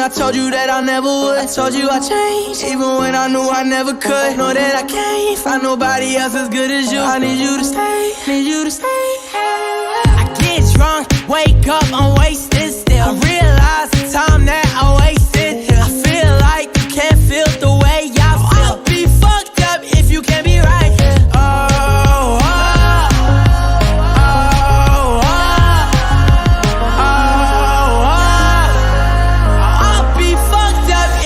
I told you that I never would. I told you I changed, even when I knew I never could. Know that I can't find nobody else as good as you. I need you to stay, need you to stay. I get drunk, wake up, I'm wasted still. I realize the time that I wasted here. I feel like you can't feel the way I feel. I'll be fucked up if you can't be right here.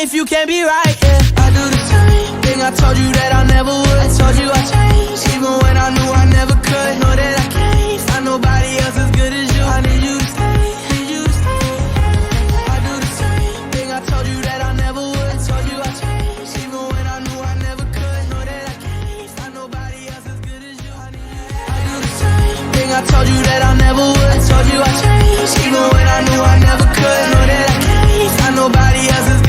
If you can't be right, yeah. I do the same thing I told you that I never would. I told you I changed, even when I knew I never could. Know that I can't find nobody else as good as you. I need you to stay, need you to stay. I do the same thing I told you that I never would. I told you I changed, even when I knew I never could. Know that I can't find nobody else as good as you. I need you to stay. I do the same thing I told you that I never would. I told you I changed, even when I knew I never could. Know that I can't find nobody else as